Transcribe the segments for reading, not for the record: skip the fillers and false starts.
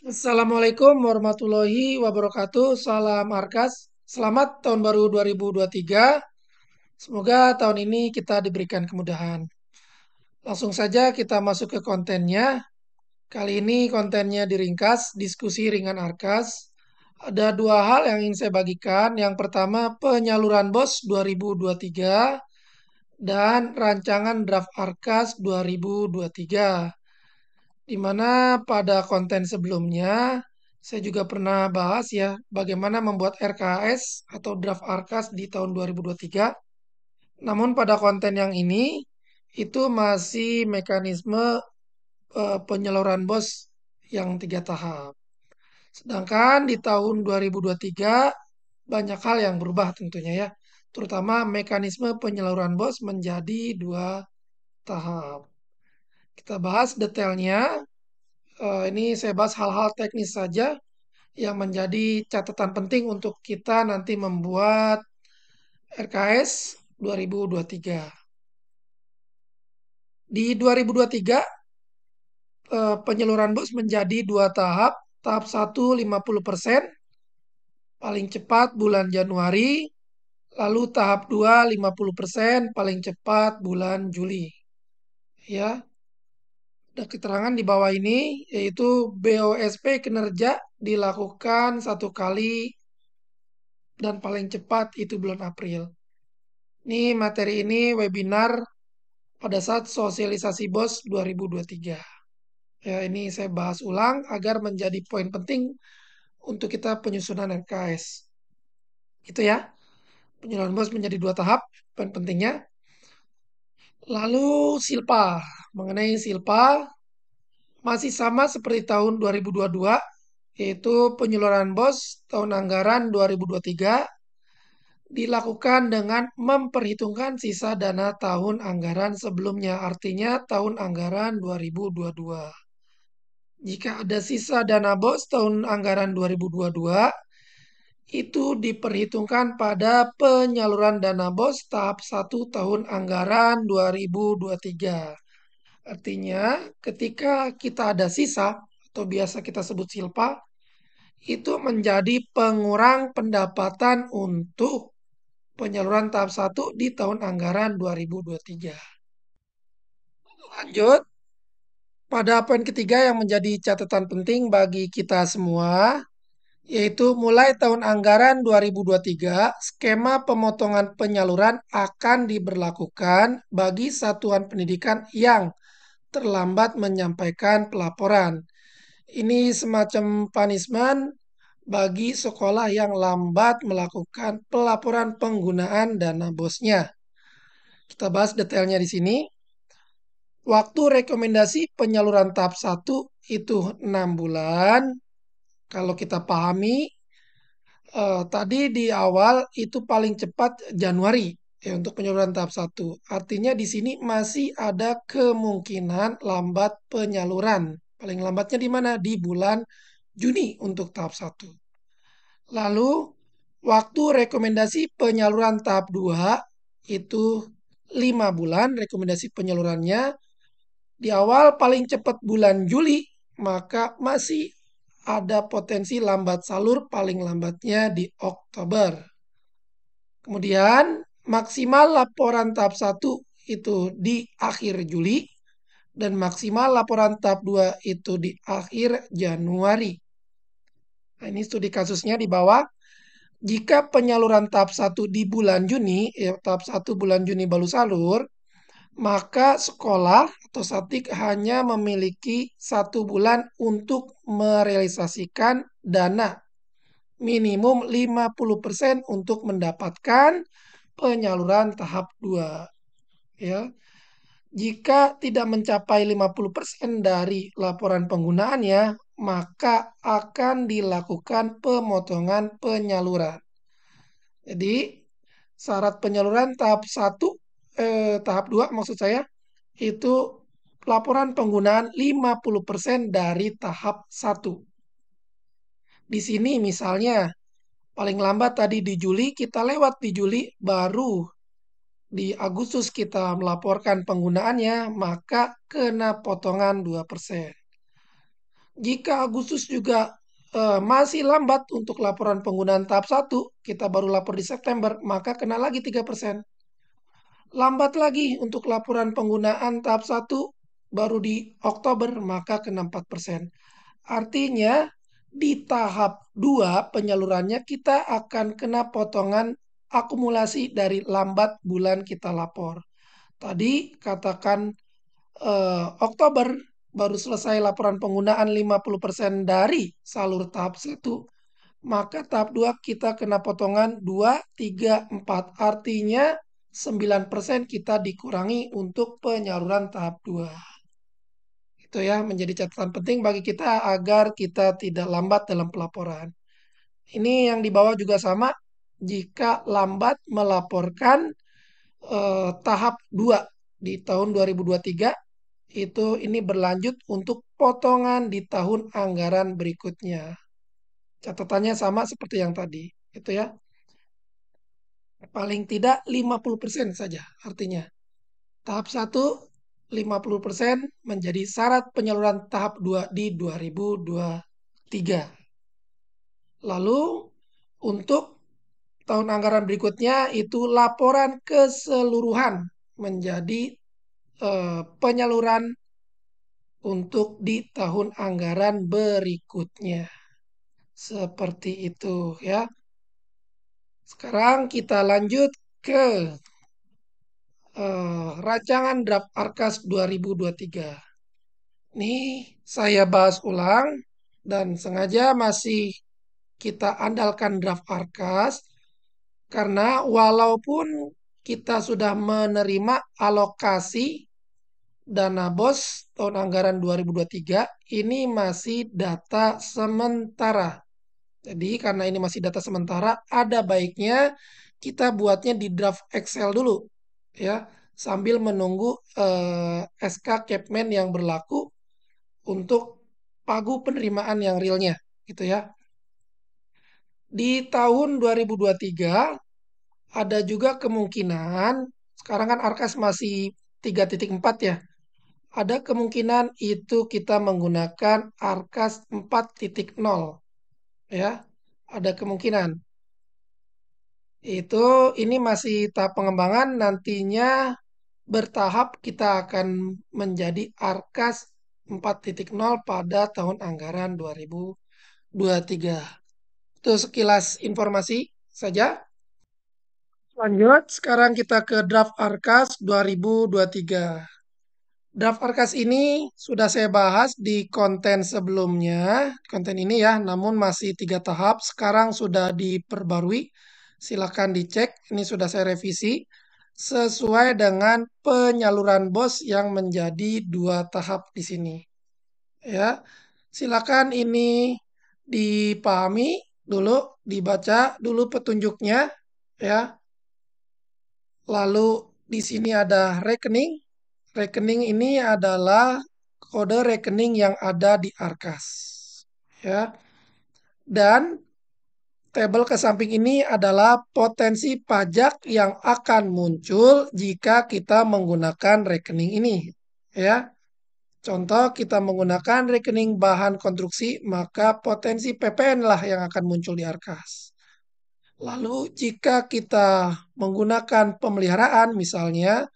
Assalamualaikum warahmatullahi wabarakatuh. Salam Arkas. Selamat tahun baru 2023. Semoga tahun ini kita diberikan kemudahan. Langsung saja kita masuk ke kontennya. Kali ini kontennya diringkas, diskusi ringan Arkas. Ada dua hal yang ingin saya bagikan. Yang pertama, penyaluran BOS 2023 dan rancangan draft Arkas 2023. Di mana pada konten sebelumnya saya juga pernah bahas ya bagaimana membuat RKS atau draft Arkas di tahun 2023. Namun pada konten yang ini itu masih mekanisme penyaluran BOS yang 3 tahap. Sedangkan di tahun 2023 banyak hal yang berubah tentunya ya. Terutama mekanisme penyaluran BOS menjadi 2 tahap. Kita bahas detailnya. Ini saya bahas hal-hal teknis saja yang menjadi catatan penting untuk kita nanti membuat RKS 2023. Di 2023, penyaluran BOS menjadi 2 tahap. Tahap 1 50%, paling cepat bulan Januari. Lalu tahap 2 50%, paling cepat bulan Juli. Ya, ada keterangan di bawah ini, yaitu BOSP kinerja dilakukan 1 kali dan paling cepat itu bulan April. Ini materi ini webinar pada saat sosialisasi BOS 2023. Ya, ini saya bahas ulang agar menjadi poin penting untuk kita penyusunan RKS. Itu ya, penyusunan BOS menjadi 2 tahap, poin pentingnya. Lalu Silpa, mengenai Silpa masih sama seperti tahun 2022, yaitu penyaluran BOS tahun anggaran 2023 dilakukan dengan memperhitungkan sisa dana tahun anggaran sebelumnya, artinya tahun anggaran 2022. Jika ada sisa dana BOS tahun anggaran 2022, itu diperhitungkan pada penyaluran dana BOS tahap 1 tahun anggaran 2023. Artinya, ketika kita ada sisa, atau biasa kita sebut silpa, itu menjadi pengurang pendapatan untuk penyaluran tahap 1 di tahun anggaran 2023. Lanjut, pada poin ketiga yang menjadi catatan penting bagi kita semua, yaitu mulai tahun anggaran 2023, skema pemotongan penyaluran akan diberlakukan bagi satuan pendidikan yang terlambat menyampaikan pelaporan. Ini semacam punishment bagi sekolah yang lambat melakukan pelaporan penggunaan dana BOS-nya. Kita bahas detailnya di sini. Waktu rekomendasi penyaluran tahap 1 itu 6 bulan. Kalau kita pahami, tadi di awal itu paling cepat Januari ya untuk penyaluran tahap 1. Artinya di sini masih ada kemungkinan lambat penyaluran. Paling lambatnya di mana? Di bulan Juni untuk tahap 1. Lalu waktu rekomendasi penyaluran tahap 2 itu 5 bulan rekomendasi penyalurannya. Di awal paling cepat bulan Juli, maka masih ada potensi lambat salur paling lambatnya di Oktober. Kemudian maksimal laporan tahap 1 itu di akhir Juli dan maksimal laporan tahap 2 itu di akhir Januari. Nah, ini studi kasusnya di bawah. Jika penyaluran tahap 1 di bulan Juni, ya tahap 1 bulan Juni baru salur, maka sekolah atau Satik hanya memiliki 1 bulan untuk merealisasikan dana minimum 50% untuk mendapatkan penyaluran tahap 2. Ya. Jika tidak mencapai 50% dari laporan penggunaannya, maka akan dilakukan pemotongan penyaluran. Jadi, syarat penyaluran tahap 1, tahap 2 maksud saya, itu laporan penggunaan 50% dari tahap 1. Di sini misalnya, paling lambat tadi di Juli, kita lewat di Juli, baru di Agustus kita melaporkan penggunaannya, maka kena potongan 2%. Jika Agustus juga masih lambat untuk laporan penggunaan tahap satu, kita baru lapor di September, maka kena lagi 3%. Lambat lagi untuk laporan penggunaan tahap satu, baru di Oktober, maka kena 4%. Artinya, di tahap 2 penyalurannya kita akan kena potongan akumulasi dari lambat bulan kita lapor. Tadi katakan Oktober baru selesai laporan penggunaan 50% dari salur tahap satu, maka tahap 2 kita kena potongan 2, 3, 4. Artinya 9% kita dikurangi untuk penyaluran tahap 2. Itu ya menjadi catatan penting bagi kita agar kita tidak lambat dalam pelaporan. Ini yang di bawah juga sama. Jika lambat melaporkan tahap 2 di tahun 2023, itu ini berlanjut untuk potongan di tahun anggaran berikutnya. Catatannya sama seperti yang tadi. Itu ya. Paling tidak 50% saja artinya. Tahap satu 50% menjadi syarat penyaluran tahap 2 di 2023. Lalu untuk tahun anggaran berikutnya itu laporan keseluruhan menjadi penyaluran untuk di tahun anggaran berikutnya. Seperti itu ya. Sekarang kita lanjut ke rancangan draft Arkas 2023. Nih saya bahas ulang dan sengaja masih kita andalkan draft Arkas karena walaupun kita sudah menerima alokasi dana BOS tahun anggaran 2023, ini masih data sementara. Jadi karena ini masih data sementara, ada baiknya kita buatnya di draft Excel dulu ya, sambil menunggu SK Capman yang berlaku untuk pagu penerimaan yang realnya gitu ya. Di tahun 2023 ada juga kemungkinan sekarang kan Arkas masih 3.4 ya. Ada kemungkinan itu kita menggunakan Arkas 4.0 ya. Ada kemungkinan. Itu ini masih tahap pengembangan, nantinya bertahap kita akan menjadi Arkas 4.0 pada tahun anggaran 2023. Itu sekilas informasi saja. Lanjut, sekarang kita ke draft Arkas 2023. Draft Arkas ini sudah saya bahas di konten sebelumnya, konten ini ya, namun masih 3 tahap. Sekarang sudah diperbarui. Silakan dicek. Ini sudah saya revisi sesuai dengan penyaluran BOS yang menjadi 2 tahap di sini. Ya, silakan ini dipahami dulu, dibaca dulu petunjuknya, ya. Lalu di sini ada rekening. Rekening ini adalah kode rekening yang ada di Arkas. Ya. Dan tabel ke samping ini adalah potensi pajak yang akan muncul jika kita menggunakan rekening ini. Ya. Contoh kita menggunakan rekening bahan konstruksi, maka potensi PPN lah yang akan muncul di Arkas. Lalu jika kita menggunakan pemeliharaan misalnya,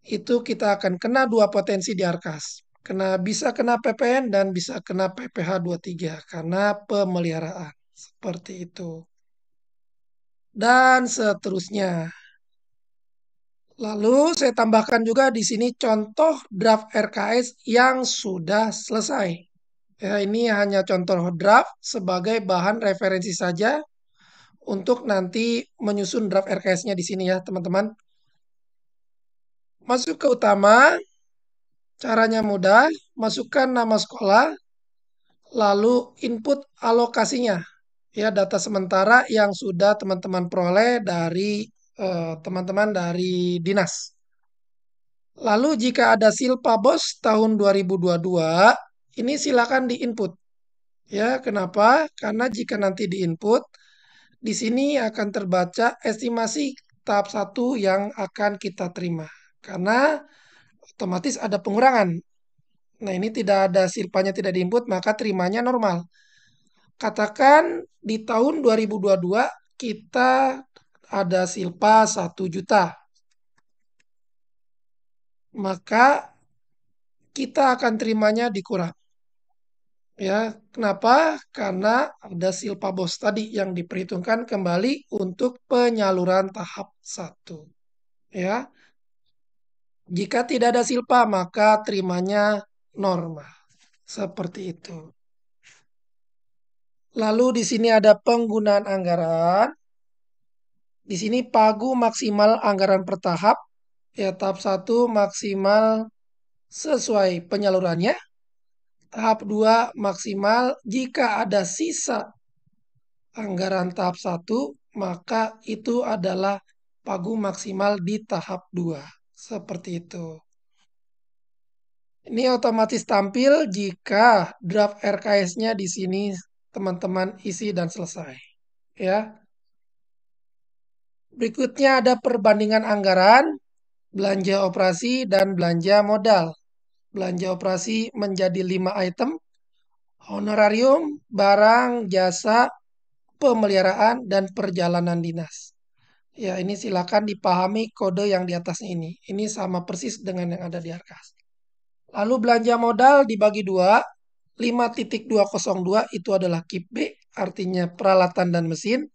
itu kita akan kena 2 potensi di Arkas. Bisa kena PPN dan bisa kena PPh 23 karena pemeliharaan. Seperti itu. Dan seterusnya. Lalu saya tambahkan juga di sini contoh draft RKS yang sudah selesai. Ya, ini hanya contoh draft sebagai bahan referensi saja untuk nanti menyusun draft RKS-nya di sini ya, teman-teman. Masuk ke utama, caranya mudah, masukkan nama sekolah, lalu input alokasinya. Ya, data sementara yang sudah teman-teman peroleh dari teman-teman dari dinas. Lalu jika ada silpa BOS tahun 2022, ini silakan diinput. Ya, kenapa? Karena jika nanti diinput, di sini akan terbaca estimasi tahap 1 yang akan kita terima. Karena otomatis ada pengurangan. Nah, ini tidak ada silpanya tidak diinput, maka terimanya normal. Katakan di tahun 2022 kita ada silpa 1 juta, maka kita akan terimanya dikurang. Ya, kenapa? Karena ada silpa bos tadi yang diperhitungkan kembali untuk penyaluran tahap 1. Ya, jika tidak ada silpa maka terimanya normal. Seperti itu. Lalu di sini ada penggunaan anggaran. Di sini pagu maksimal anggaran per tahap. Ya, tahap 1 maksimal sesuai penyalurannya. Tahap 2 maksimal jika ada sisa anggaran tahap 1, maka itu adalah pagu maksimal di tahap 2. Seperti itu. Ini otomatis tampil jika draft RKS-nya di sini teman-teman isi dan selesai. Ya. Berikutnya ada perbandingan anggaran, belanja operasi, dan belanja modal. Belanja operasi menjadi 5 item, honorarium, barang, jasa, pemeliharaan, dan perjalanan dinas. Ya, ini silakan dipahami kode yang di atasnya ini. Ini sama persis dengan yang ada di Arkas. Lalu belanja modal dibagi dua. 5.202 itu adalah KIP B, artinya peralatan dan mesin.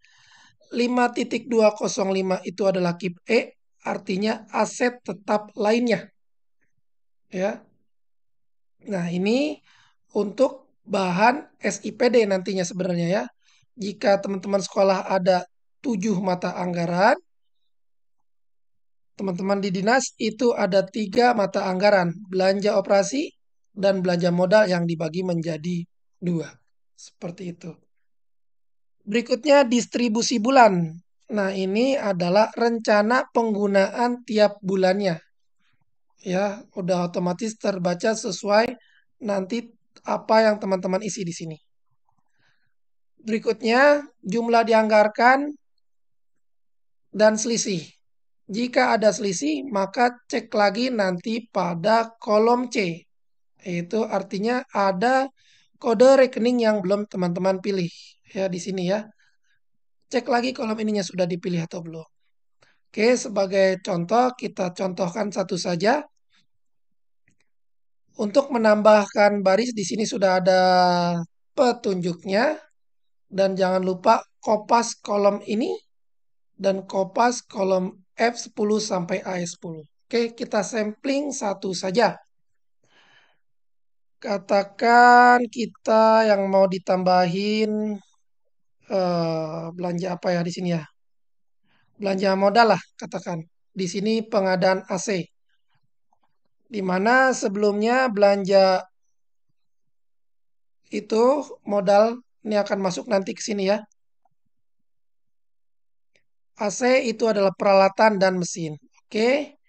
5.205 itu adalah KIP E, artinya aset tetap lainnya. Ya. Nah, ini untuk bahan SIPD nantinya sebenarnya ya. Jika teman-teman sekolah ada 7 mata anggaran, teman-teman di dinas itu ada 3 mata anggaran, belanja operasi dan belanja modal yang dibagi menjadi 2. Seperti itu. Berikutnya distribusi bulan. Nah, ini adalah rencana penggunaan tiap bulannya. Ya, udah otomatis terbaca sesuai nanti apa yang teman-teman isi di sini. Berikutnya, jumlah dianggarkan dan selisih. Jika ada selisih, maka cek lagi nanti pada kolom C. Itu artinya ada kode rekening yang belum teman-teman pilih. Ya, di sini ya. Cek lagi kolom ininya sudah dipilih atau belum. Oke, sebagai contoh, kita contohkan satu saja. Untuk menambahkan baris, di sini sudah ada petunjuknya. Dan jangan lupa kopas kolom ini dan kopas kolom F10 sampai AS10. Oke, kita sampling satu saja. Katakan kita yang mau ditambahin belanja apa ya di sini ya? Belanja modal lah katakan. Di sini pengadaan AC. Di mana sebelumnya belanja itu modal ini akan masuk nanti ke sini ya. AC itu adalah peralatan dan mesin. Oke,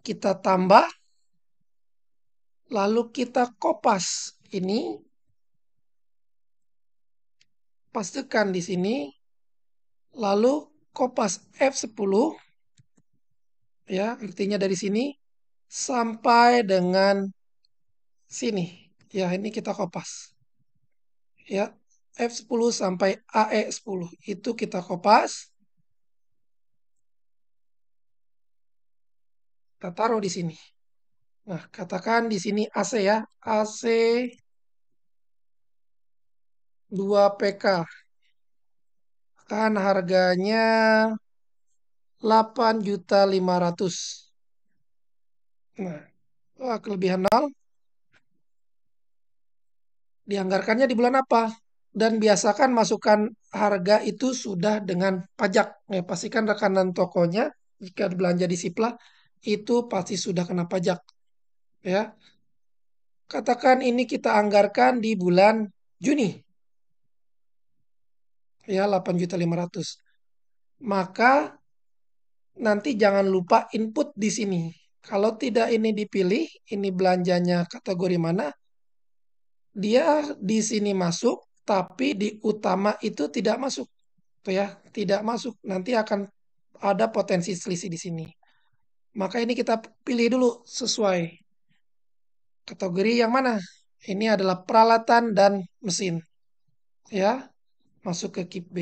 kita tambah. Lalu kita kopas ini. Pastikan di sini. Lalu kopas F10. Ya, artinya dari sini sampai dengan sini. Ya, ini kita kopas. Ya, F10 sampai AE10 itu kita kopas. Kita taruh di sini. Nah, katakan di sini AC ya. AC 2 PK. Kan harganya 8.500.000. Nah, kelebihan 0 dianggarkannya di bulan apa? Dan biasakan masukkan harga itu sudah dengan pajak. Ya, pastikan rekanan tokonya jika belanja di Sipla itu pasti sudah kena pajak. Ya, katakan ini kita anggarkan di bulan Juni. Ya, 8.500.000. Maka nanti jangan lupa input di sini. Kalau tidak ini dipilih, ini belanjanya kategori mana, dia di sini masuk, tapi di utama itu tidak masuk. Tuh ya, tidak masuk. Nanti akan ada potensi selisih di sini. Maka ini kita pilih dulu sesuai. Kategori yang mana? Ini adalah peralatan dan mesin, ya. Masuk ke KIP B.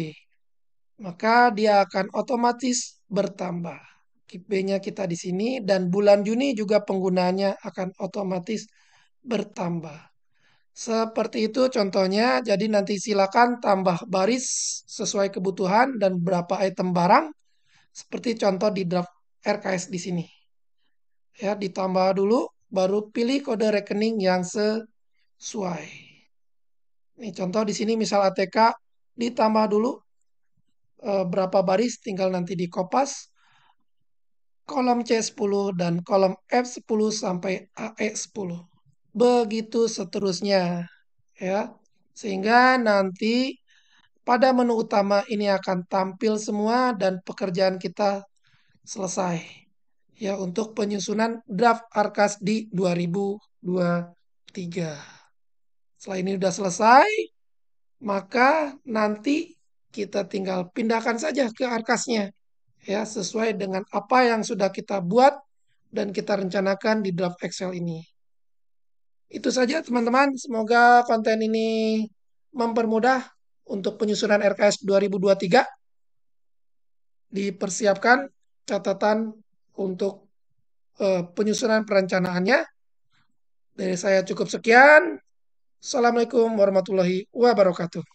Maka dia akan otomatis bertambah. KIP B-nya kita di sini dan bulan Juni juga penggunanya akan otomatis bertambah. Seperti itu contohnya. Jadi nanti silakan tambah baris sesuai kebutuhan dan berapa item barang. Seperti contoh di draft RKS di sini. Ya, ditambah dulu, baru pilih kode rekening yang sesuai. Ini contoh di sini misal ATK ditambah dulu berapa baris, tinggal nanti dikopas kolom C10 dan kolom F10 sampai AE10. Begitu seterusnya, ya. Sehingga nanti pada menu utama ini akan tampil semua dan pekerjaan kita selesai. Ya, untuk penyusunan draft Arkas di 2023. Setelah ini sudah selesai, maka nanti kita tinggal pindahkan saja ke Arkasnya. Ya, sesuai dengan apa yang sudah kita buat dan kita rencanakan di draft Excel ini. Itu saja teman-teman, semoga konten ini mempermudah untuk penyusunan RKS 2023. Dipersiapkan catatan untuk penyusunan perencanaannya. Dari saya cukup sekian. Assalamualaikum warahmatullahi wabarakatuh.